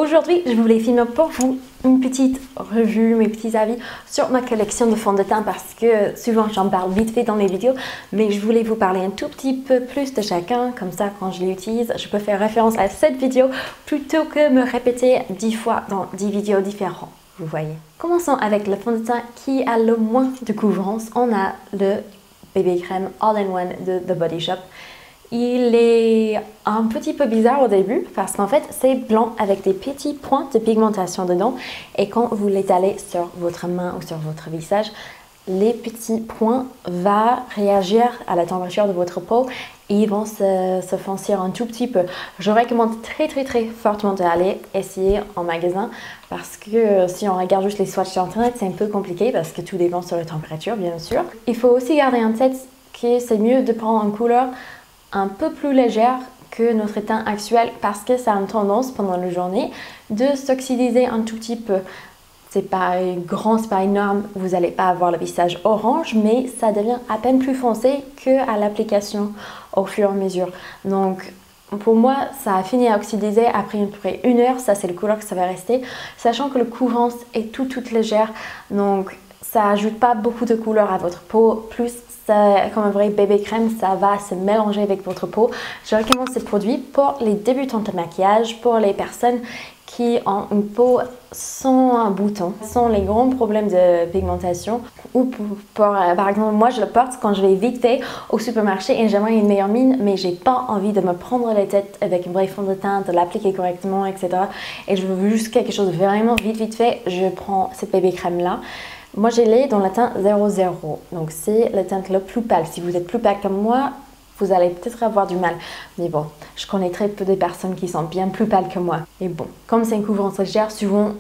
Aujourd'hui, je voulais filmer pour vous une petite revue, mes petits avis sur ma collection de fond de teint parce que souvent j'en parle vite fait dans mes vidéos, mais je voulais vous parler un tout petit peu plus de chacun, comme ça quand je l'utilise, je peux faire référence à cette vidéo plutôt que me répéter 10 fois dans 10 vidéos différentes, vous voyez. Commençons avec le fond de teint qui a le moins de couvrance. On a le bébé crème All-in-One de The Body Shop. Il est un petit peu bizarre au début parce qu'en fait c'est blanc avec des petits points de pigmentation dedans et quand vous l'étalez sur votre main ou sur votre visage, les petits points vont réagir à la température de votre peau et ils vont se foncir un tout petit peu. Je recommande très fortement d'aller essayer en magasin parce que si on regarde juste les swatchs sur internet c'est un peu compliqué parce que tout dépend sur la température bien sûr. Il faut aussi garder en tête que c'est mieux de prendre une couleur un peu plus légère que notre teint actuel parce que ça a une tendance pendant la journée de s'oxydiser un tout petit peu. C'est pas grand, c'est pas énorme, vous n'allez pas avoir le visage orange, mais ça devient à peine plus foncé qu'à l'application au fur et à mesure. Donc pour moi, ça a fini à oxydiser après à peu près 1 heure, ça c'est le couleur que ça va rester, sachant que la couvrance est toute légère, donc ça ajoute pas beaucoup de couleur à votre peau, plus ça, comme un vrai bébé crème, ça va se mélanger avec votre peau. Je recommande ce produit pour les débutants de maquillage, pour les personnes qui ont une peau sans boutons, sans les grands problèmes de pigmentation. Ou par exemple, moi je le porte quand je vais vite fait au supermarché et j'aimerais une meilleure mine, mais j'ai pas envie de me prendre la tête avec un vrai fond de teint, de l'appliquer correctement, etc. Et je veux juste quelque chose de vraiment vite fait, je prends cette bébé crème là. Moi, j'ai l'ai dans le teint 00, donc c'est le teint le plus pâle. Si vous êtes plus pâle comme moi, vous allez peut-être avoir du mal. Mais bon, je connais très peu de personnes qui sont bien plus pâles que moi. Et bon, comme c'est une couvrance légère, souvent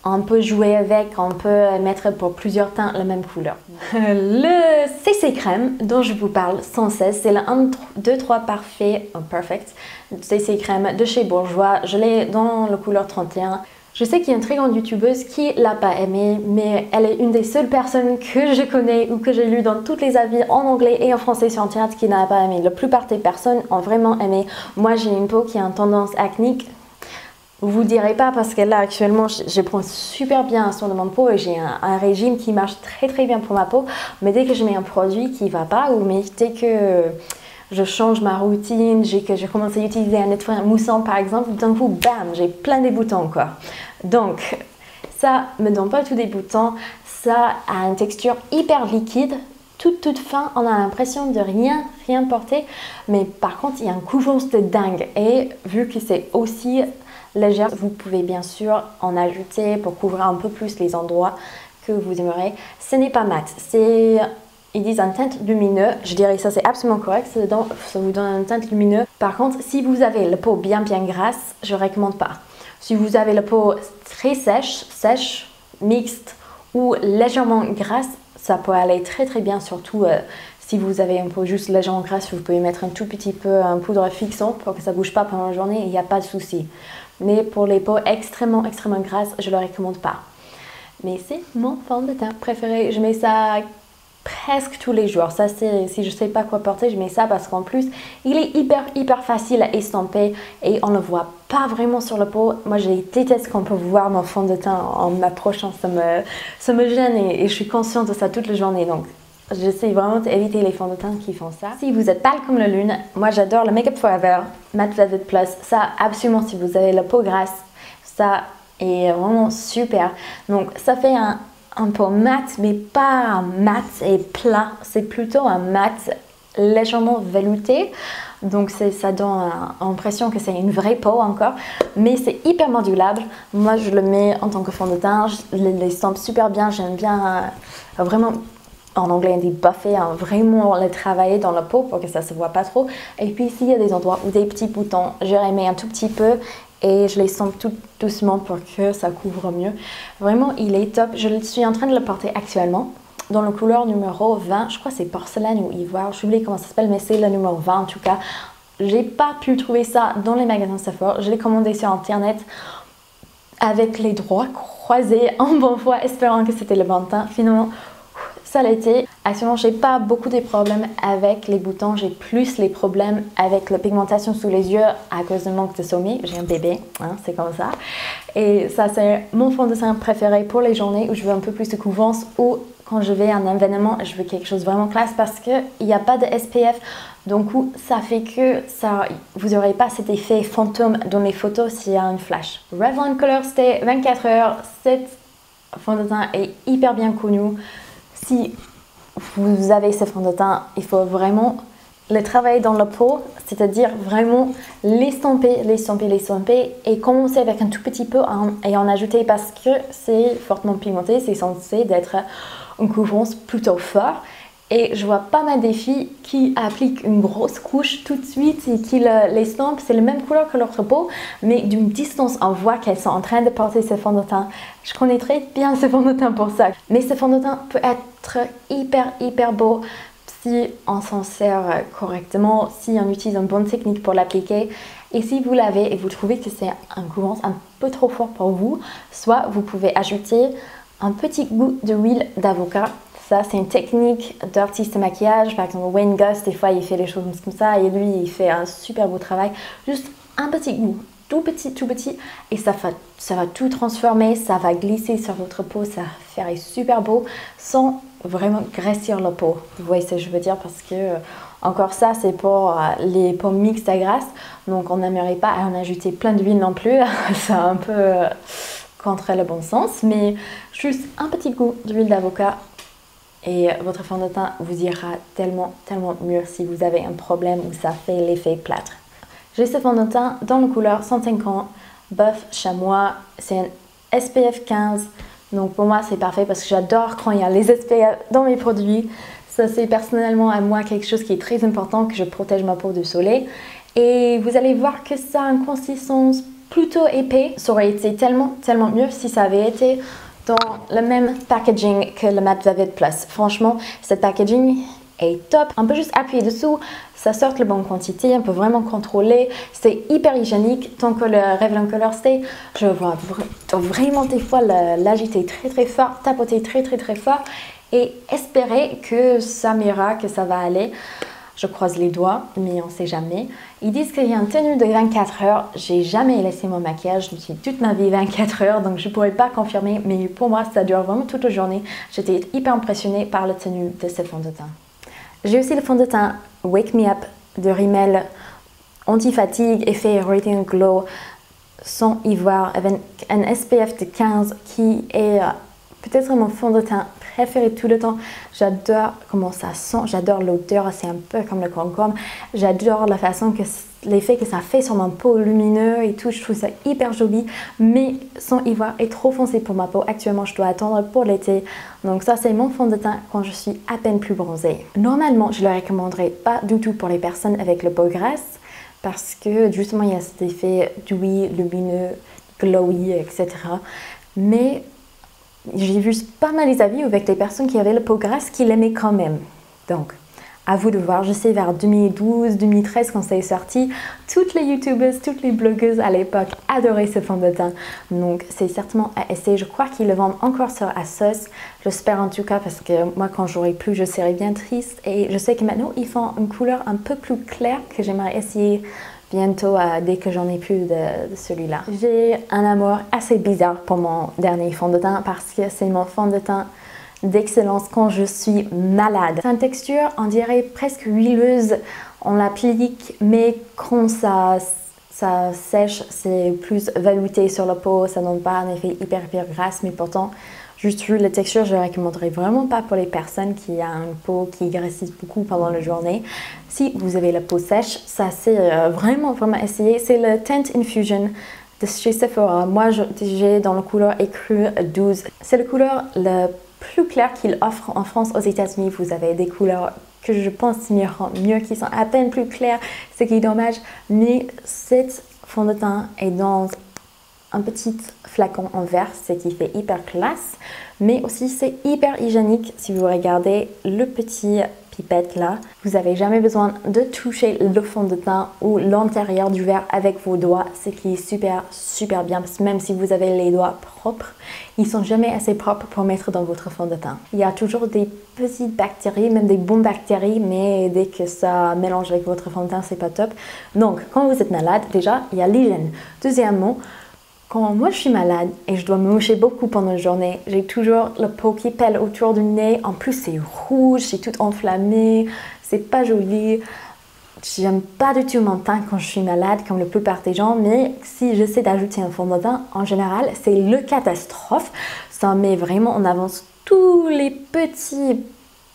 on peut jouer avec, on peut mettre pour plusieurs teints la même couleur. Le CC Crème dont je vous parle sans cesse, c'est le 1, 2, 3 parfait, perfect, CC Crème de chez Bourjois. Je l'ai dans la couleur 31. Je sais qu'il y a une très grande youtubeuse qui l'a pas aimé, mais elle est une des seules personnes que je connais ou que j'ai lu dans tous les avis en anglais et en français sur internet qui n'a pas aimé. La plupart des personnes ont vraiment aimé. Moi, j'ai une peau qui a une tendance acnique. Vous ne direz pas parce que là, actuellement, je prends super bien soin de mon peau et j'ai un régime qui marche très bien pour ma peau. Mais dès que je mets un produit qui ne va pas ou mais dès que je change ma routine, que je commence à utiliser un nettoyant moussant par exemple, d'un coup, bam, j'ai plein de boutons encore. Donc, ça me donne pas tout des boutons, ça a une texture hyper liquide, toute fin, on a l'impression de rien porter, mais par contre, il y a une couvrance de dingue et vu que c'est aussi légère, vous pouvez bien sûr en ajouter pour couvrir un peu plus les endroits que vous aimerez. Ce n'est pas mat, c'est... Ils disent un teint lumineux, je dirais que ça c'est absolument correct, ça vous donne un teint lumineux. Par contre, si vous avez la peau bien grasse, je ne recommande pas. Si vous avez la peau très sèche, mixte ou légèrement grasse, ça peut aller très bien, surtout si vous avez une peau juste légèrement grasse, vous pouvez mettre un tout petit peu un poudre fixant pour que ça ne bouge pas pendant la journée, il n'y a pas de souci. Mais pour les peaux extrêmement grasses, je ne le recommande pas. Mais c'est mon fond de teint préféré, je mets ça presque tous les jours. Ça c'est, si je sais pas quoi porter, je mets ça parce qu'en plus il est hyper facile à estomper et on ne le voit pas vraiment sur la peau. Moi je déteste qu'on peut voir mon fond de teint en m'approchant, ça me gêne et je suis consciente de ça toute la journée, donc j'essaie vraiment d'éviter les fonds de teint qui font ça. Si vous êtes pâle comme la lune, moi j'adore le Make Up Forever Matte Velvet Plus. Ça absolument, si vous avez la peau grasse, ça est vraiment super. Donc ça fait un peau mat, mais pas mat et plat, c'est plutôt un mat légèrement velouté, donc ça donne l'impression que c'est une vraie peau encore, mais c'est hyper modulable. Moi je le mets en tant que fond de teint, je l'estompe super bien, j'aime bien vraiment, en anglais on dit buffer, vraiment le travailler dans la peau pour que ça se voit pas trop. Et puis s'il y a des endroits où des petits boutons, je les mets un tout petit peu et je les sens tout doucement pour que ça couvre mieux. Vraiment, il est top. Je suis en train de le porter actuellement dans la couleur numéro 20. Je crois que c'est porcelaine ou ivoire. Je oublie comment ça s'appelle, mais c'est le numéro 20 en tout cas. J'ai pas pu trouver ça dans les magasins Sephora. Je l'ai commandé sur internet avec les doigts croisés en bonne foi, espérant que c'était le bon teint. Finalement, ça l'était. Actuellement, j'ai pas beaucoup de problèmes avec les boutons, j'ai plus les problèmes avec la pigmentation sous les yeux à cause du manque de sommeil. J'ai un bébé, hein, c'est comme ça. Et ça, c'est mon fond de teint préféré pour les journées où je veux un peu plus de couvrance ou quand je vais à un événement, je veux quelque chose vraiment classe parce qu'il n'y a pas de SPF. Donc, ça fait que vous n'aurez pas cet effet fantôme dans les photos s'il y a une flash. Revlon Color Stay 24 heures, cet fond de teint est hyper bien connu. Si vous avez ce fond de teint, il faut vraiment le travailler dans la peau, c'est-à-dire vraiment l'estomper et commencer avec un tout petit peu et en ajouter parce que c'est fortement pigmenté, c'est censé être une couvrance plutôt forte. Et je vois pas mal des filles qui appliquent une grosse couche tout de suite et qui l'estompent. C'est la même couleur que l'autre peau, mais d'une distance, on voit qu'elles sont en train de porter ce fond de teint. Je connais très bien ce fond de teint pour ça. Mais ce fond de teint peut être hyper beau si on s'en sert correctement, si on utilise une bonne technique pour l'appliquer. Et si vous l'avez et vous trouvez que c'est un couvrance un peu trop fort pour vous, soit vous pouvez ajouter un petit goût d'huile d'avocat. Ça, c'est une technique d'artiste de maquillage. Par exemple, Wayne Goss, des fois, il fait les choses comme ça. Et lui, il fait un super beau travail. Juste un petit goût, tout petit. Et ça va tout transformer. Ça va glisser sur votre peau. Ça va faire super beau sans vraiment graissir la peau. Vous voyez ce que je veux dire? Parce que, encore ça, c'est pour les peaux mixtes à grasse. Donc, on n'aimerait pas en ajouter plein d'huile non plus. C'est un peu contre le bon sens. Mais juste un petit goût d'huile d'avocat. Et votre fond de teint vous ira tellement mieux si vous avez un problème où ça fait l'effet plâtre. J'ai ce fond de teint dans la couleur 150 Bœuf Chamois. C'est un SPF 15. Donc pour moi c'est parfait parce que j'adore quand il y a les SPF dans mes produits. Ça c'est personnellement à moi quelque chose qui est très important, que je protège ma peau du soleil. Et vous allez voir que ça a une consistance plutôt épais. Ça aurait été tellement mieux si ça avait été dans le même packaging que le Matte Vivid Plus. Franchement, cette packaging est top. On peut juste appuyer dessous, ça sort la bonne quantité, on peut vraiment contrôler. C'est hyper hygiénique. Tant que le Revlon Color Stay, je vois vraiment des fois l'agiter très fort, tapoter très fort et espérer que ça m'ira, que ça va aller. Je croise les doigts, mais on ne sait jamais. Ils disent qu'il y a une tenue de 24 heures. J'ai jamais laissé mon maquillage depuis toute ma vie 24 heures, donc je ne pourrais pas confirmer. Mais pour moi, ça dure vraiment toute la journée. J'étais hyper impressionnée par la tenue de ce fond de teint. J'ai aussi le fond de teint Wake Me Up de Rimmel, anti-fatigue, effet Radiant Glow, sans ivoire, avec un SPF de 15 qui est peut-être mon fond de teint préféré tout le temps. J'adore comment ça sent, j'adore l'odeur, c'est un peu comme le concombre. J'adore la façon que l'effet que ça fait sur ma peau lumineux et tout, je trouve ça hyper joli. Mais son ivoire est trop foncé pour ma peau. Actuellement, je dois attendre pour l'été. Donc ça, c'est mon fond de teint quand je suis à peine plus bronzée. Normalement, je ne le recommanderais pas du tout pour les personnes avec le peau grasse parce que justement, il y a cet effet dewy, lumineux, glowy, etc. Mais j'ai vu pas mal les avis avec les personnes qui avaient la peau grasse qui l'aimaient quand même. Donc, à vous de voir. Je sais, vers 2012, 2013, quand ça est sorti, toutes les youtubeuses, toutes les blogueuses à l'époque adoraient ce fond de teint. Donc, c'est certainement à essayer. Je crois qu'ils le vendent encore sur ASOS. J'espère en tout cas parce que moi, quand j'aurai plus, je serai bien triste. Et je sais que maintenant, ils font une couleur un peu plus claire que j'aimerais essayer bientôt dès que j'en ai plus de celui-là. J'ai un amour assez bizarre pour mon dernier fond de teint parce que c'est mon fond de teint d'excellence quand je suis malade. C'est une texture, on dirait presque huileuse. On l'applique, mais quand ça sèche, c'est plus velouté sur la peau. Ça donne pas un effet hyper grasse, mais pourtant, juste vu la texture, je ne recommanderais vraiment pas pour les personnes qui ont une peau qui graississe beaucoup pendant la journée. Si vous avez la peau sèche, ça c'est vraiment essayé. C'est le Tint Infusion de chez Sephora. Moi, j'ai dans la couleur écrue 12. C'est la couleur la plus claire qu'il offre en France. Aux États-Unis, vous avez des couleurs que je pense mieux, qui sont à peine plus claires, ce qui est dommage. Mais cette fond de teint est dans un petit flacon en verre, ce qui fait hyper classe, mais aussi c'est hyper hygiénique. Si vous regardez le petit pipette là. Vous n'avez jamais besoin de toucher le fond de teint ou l'intérieur du verre avec vos doigts, ce qui est super bien parce que même si vous avez les doigts propres, ils sont jamais assez propres pour mettre dans votre fond de teint. Il y a toujours des petites bactéries, même des bonnes bactéries, mais dès que ça mélange avec votre fond de teint, c'est pas top. Donc quand vous êtes malade, déjà, il y a l'hygiène. Deuxièmement, quand moi je suis malade et je dois me moucher beaucoup pendant la journée, j'ai toujours la peau qui pèle autour du nez. En plus, c'est rouge, c'est tout enflammé, c'est pas joli. J'aime pas du tout mon teint quand je suis malade, comme la plupart des gens, mais si j'essaie d'ajouter un fond de teint, en général, c'est le catastrophe. Ça met vraiment en avance tous les petits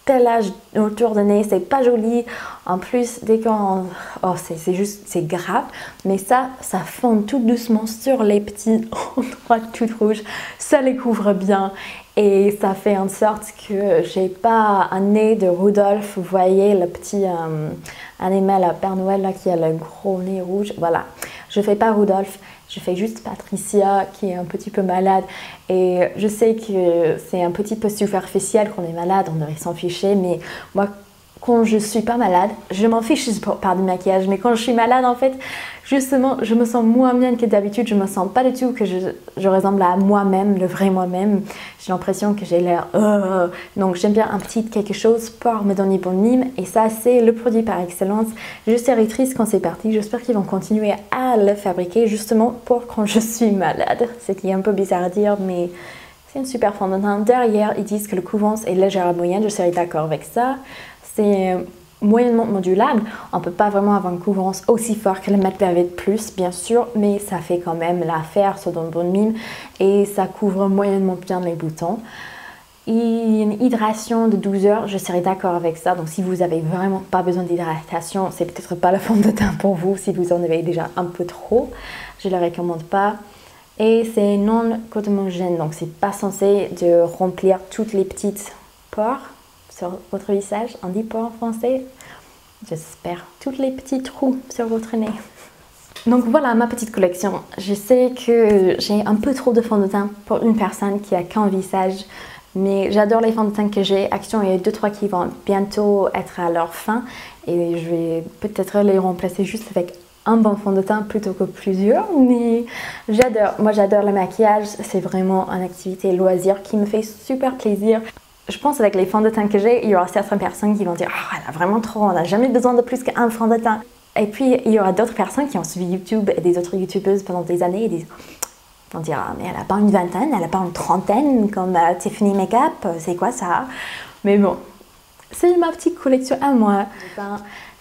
pèlage autour du nez, c'est pas joli. En plus, dès qu'on... Oh, c'est grave. Mais ça fond tout doucement sur les petits endroits tout rouges. Ça les couvre bien. Et ça fait en sorte que j'ai pas un nez de Rudolph. Vous voyez le petit animal à Père Noël là, qui a le gros nez rouge. Voilà. Je fais pas Rudolph. Je fais juste Patricia qui est un petit peu malade et je sais que c'est un petit peu superficiel quand on est malade, on devrait s'en ficher, mais moi quand je suis pas malade, je m'en fiche par du maquillage, mais quand je suis malade en fait, justement, je me sens moins bien que d'habitude, je me sens pas du tout que je ressemble à moi-même, le vrai moi-même, j'ai l'impression que j'ai l'air... Donc j'aime bien un petit quelque chose pour me donner bon mime et ça c'est le produit par excellence. Je serai triste quand c'est parti, j'espère qu'ils vont continuer à le fabriquer justement pour quand je suis malade, ce qui est un peu bizarre à dire mais... C'est une super fond de teint. Derrière, ils disent que le couvrance est légère à moyenne, je serais d'accord avec ça. C'est moyennement modulable. On ne peut pas vraiment avoir une couvrance aussi forte que le Matte Velvet Plus, bien sûr, mais ça fait quand même l'affaire, ça donne bonne mime et ça couvre moyennement bien les boutons. Et une hydratation de 12 heures, je serais d'accord avec ça. Donc si vous n'avez vraiment pas besoin d'hydratation, c'est peut-être pas le fond de teint pour vous. Si vous en avez déjà un peu trop, je ne le recommande pas. Et c'est non cotomogène, donc c'est pas censé de remplir toutes les petites pores sur votre visage. On dit pores en français, j'espère. Toutes les petits trous sur votre nez. Donc voilà ma petite collection. Je sais que j'ai un peu trop de fond de teint pour une personne qui a qu'un visage. Mais j'adore les fonds de teint que j'ai. Action, il y a 2-3 qui vont bientôt être à leur fin. Et je vais peut-être les remplacer juste avec un bon fond de teint plutôt que plusieurs, mais j'adore. Moi j'adore le maquillage, c'est vraiment une activité loisir qui me fait super plaisir. Je pense avec les fonds de teint que j'ai, il y aura certaines personnes qui vont dire « Oh, elle a vraiment trop, on n'a jamais besoin de plus qu'un fond de teint ». Et puis il y aura d'autres personnes qui ont suivi YouTube et des autres youtubeuses pendant des années et disent on dira mais elle n'a pas une vingtaine, elle n'a pas une trentaine comme Tiffany Makeup, c'est quoi ça? Mais bon, c'est ma petite collection à moi.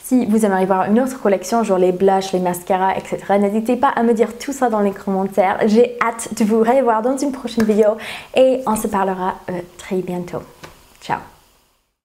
Si vous aimeriez voir une autre collection, genre les blushs, les mascaras, etc., n'hésitez pas à me dire tout ça dans les commentaires. J'ai hâte de vous revoir dans une prochaine vidéo et on se parlera très bientôt. Ciao!